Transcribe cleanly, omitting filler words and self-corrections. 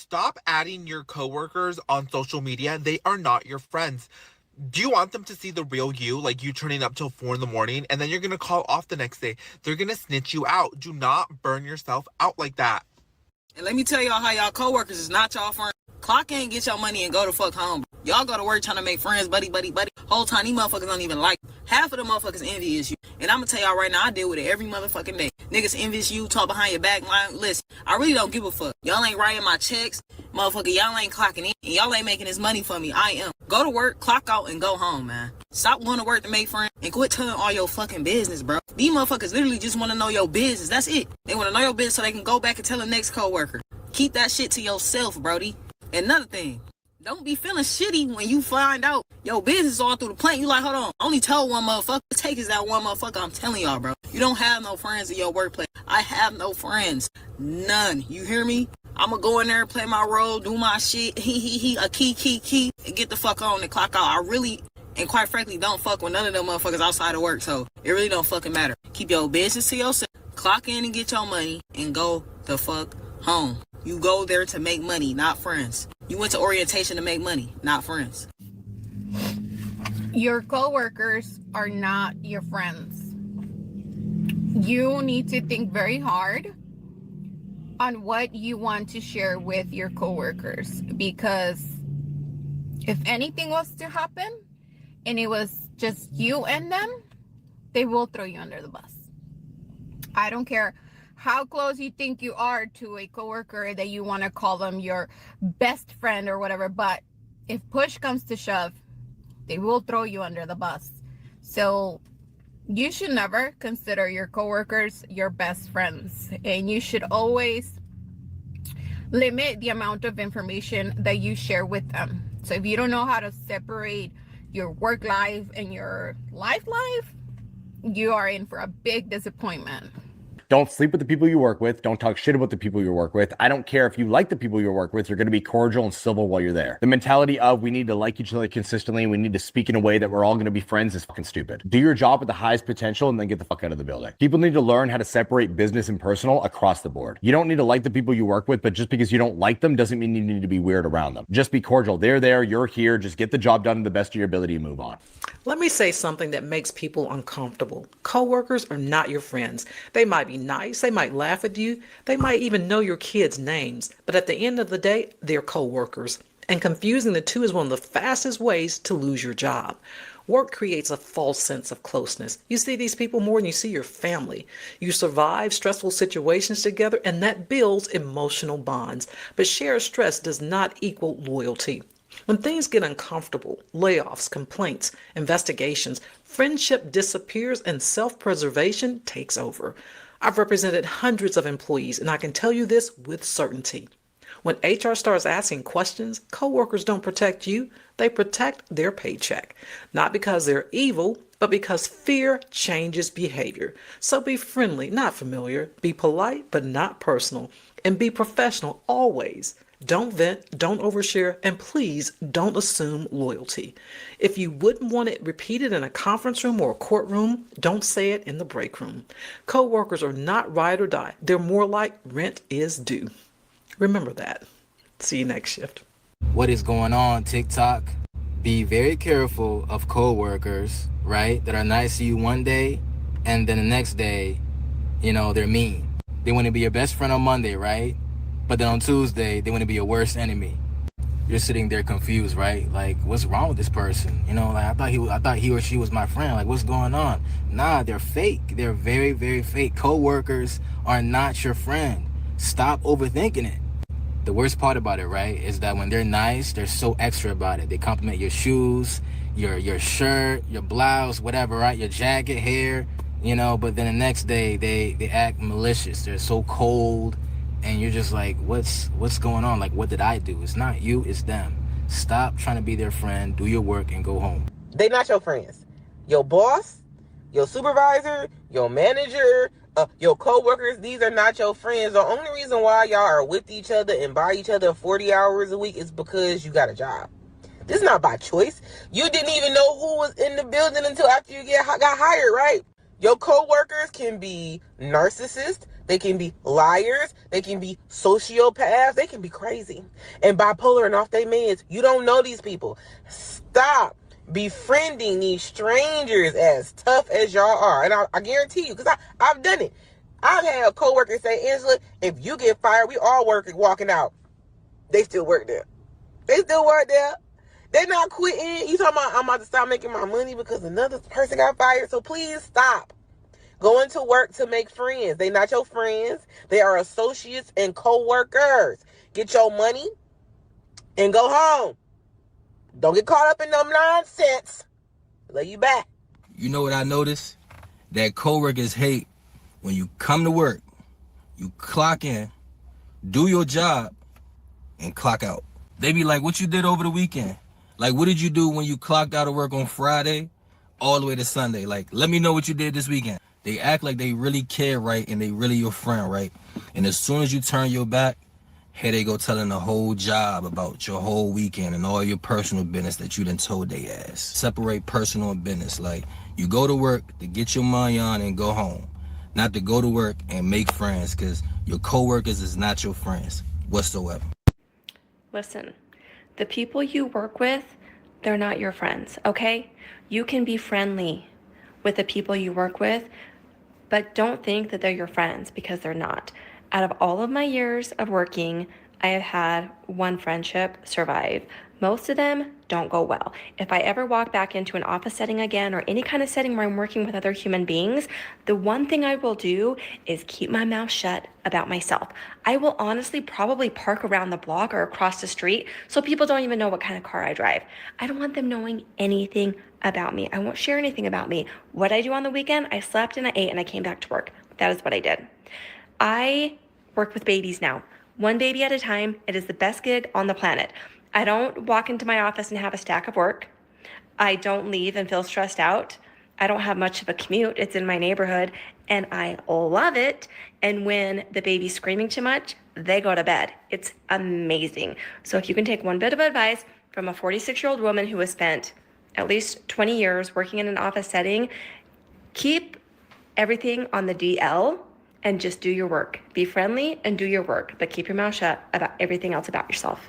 Stop adding your coworkers on social media. They are not your friends. Do you want them to see the real you, like you turning up till 4 in the morning, and then you're going to call off the next day? They're going to snitch you out. Do not burn yourself out like that. And let me tell y'all how y'all coworkers is not y'all friends. Clock in, get your money, and go the fuck home. Y'all go to work trying to make friends, buddy. Whole time, these motherfuckers don't even like you. Half of the motherfuckers envious you. And I'm gonna tell y'all right now, I deal with it every motherfucking day. Niggas envious you, talk behind your back. Listen, I really don't give a fuck. Y'all ain't writing my checks. Motherfucker, y'all ain't clocking in. And y'all ain't making this money for me. I am. Go to work, clock out, and go home, man. Stop going to work to make friends and quit telling all your fucking business, bro. These motherfuckers literally just want to know your business. That's it. They want to know your business so they can go back and tell the next coworker. Keep that shit to yourself, Brody. Another thing, don't be feeling shitty when you find out your business is all through the plant. You like, hold on, I only told one motherfucker. Take is that one motherfucker. I'm telling y'all, bro. You don't have no friends in your workplace. I have no friends. None. You hear me? I'm gonna go in there, play my role, do my shit. A key, and get the fuck on and clock out. I really, and quite frankly, don't fuck with none of them motherfuckers outside of work. So it really don't fucking matter. Keep your business to yourself. Clock in and get your money and go the fuck home. You go there to make money, not friends. You went to orientation to make money, not friends. Your coworkers are not your friends. You need to think very hard on what you want to share with your coworkers, because if anything was to happen and it was just you and them, they will throw you under the bus. I don't care how close you think you are to a coworker that you want to call them your best friend or whatever, but if push comes to shove, they will throw you under the bus. So you should never consider your coworkers your best friends, and you should always limit the amount of information that you share with them. So if you don't know how to separate your work life and your life, you are in for a big disappointment. Don't sleep with the people you work with. Don't talk shit about the people you work with. I don't care if you like the people you work with. You're going to be cordial and civil while you're there. The mentality of we need to like each other consistently and we need to speak in a way that we're all going to be friends is fucking stupid. Do your job at the highest potential and then get the fuck out of the building. People need to learn how to separate business and personal across the board. You don't need to like the people you work with, but just because you don't like them doesn't mean you need to be weird around them. Just be cordial. They're there. You're here. Just get the job done to the best of your ability and move on. Let me say something that makes people uncomfortable. Coworkers are not your friends. They might be nice. They might laugh at you. They might even know your kids' names. But at the end of the day, they're coworkers. And confusing the two is one of the fastest ways to lose your job. Work creates a false sense of closeness. You see these people more than you see your family. You survive stressful situations together, and that builds emotional bonds. But shared stress does not equal loyalty. When things get uncomfortable, layoffs, complaints, investigations, friendship disappears and self-preservation takes over. I've represented hundreds of employees, and I can tell you this with certainty. When HR starts asking questions, coworkers don't protect you, they protect their paycheck. Not because they're evil, but because fear changes behavior. So be friendly, not familiar. Be polite, but not personal. And be professional always. Don't vent, don't overshare, and please don't assume loyalty. If you wouldn't want it repeated in a conference room or a courtroom, don't say it in the break room. Coworkers are not ride or die. They're more like rent is due. Remember that. See you next shift. What is going on, TikTok? Be very careful of coworkers, right, that are nice to you one day and then the next day, they're mean. They want to be your best friend on Monday, right? But then on Tuesday, they want to be your worst enemy. You're sitting there confused, right? Like, what's wrong with this person? I thought he or she was my friend. Like, what's going on? Nah, they're fake. They're very, very fake. Coworkers are not your friend. Stop overthinking it. The worst part about it, right, is that when they're nice, they're so extra about it. They compliment your shoes, your shirt, your blouse, whatever, right? Your jacket, hair, but then the next day they act malicious. They're so cold. And you're just like, what's going on? Like, what did I do? It's not you, it's them. Stop trying to be their friend, do your work, and go home. They not your friends. Your boss, your supervisor, your manager, your co-workers, these are not your friends. The only reason why y'all are with each other and by each other 40 hours a week is because you got a job. This is not by choice. You didn't even know who was in the building until after you got hired, right? Your co-workers can be narcissists, They can be liars. They can be sociopaths. They can be crazy and bipolar and off their meds. You don't know these people. Stop befriending these strangers as tough as y'all are. And I guarantee you, because I've done it. I've had coworkers say, Angela, if you get fired, we all walking out. They still work there. They still work there. They're not quitting. You talking about I'm about to stop making my money because another person got fired? So please stop going to work to make friends. They're not your friends. They are associates and co-workers. Get your money and go home. Don't get caught up in them nonsense. Lay you back. You know what I noticed? That coworkers hate when you come to work, you clock in, do your job, and clock out. They be like, what you did over the weekend? Like, what did you do when you clocked out of work on Friday all the way to Sunday? Like, let me know what you did this weekend. They act like they really care, right? And they really your friend, right? And as soon as you turn your back, here they go telling the whole job about your whole weekend and all your personal business that you done told they ass. Separate personal and business. Like, you go to work to get your money on and go home. Not to go to work and make friends, because your coworkers is not your friends whatsoever. Listen, the people you work with, they're not your friends, okay? You can be friendly with the people you work with, but don't think that they're your friends, because they're not. Out of all of my years of working, I have had one friendship survive. Most of them don't go well. If I ever walk back into an office setting again, or any kind of setting where I'm working with other human beings, the one thing I will do is keep my mouth shut about myself. I will honestly probably park around the block or across the street so people don't even know what kind of car I drive. I don't want them knowing anything about me. I won't share anything about me. What I do on the weekend, I slept and I ate and I came back to work. That is what I did. I work with babies now. One baby at a time. It is the best gig on the planet. I don't walk into my office and have a stack of work. I don't leave and feel stressed out. I don't have much of a commute. It's in my neighborhood and I love it. And when the baby's screaming too much, they go to bed. It's amazing. So if you can take one bit of advice from a 46-year-old woman who has spent at least 20 years working in an office setting, keep everything on the DL and just do your work. Be friendly and do your work, but keep your mouth shut about everything else about yourself.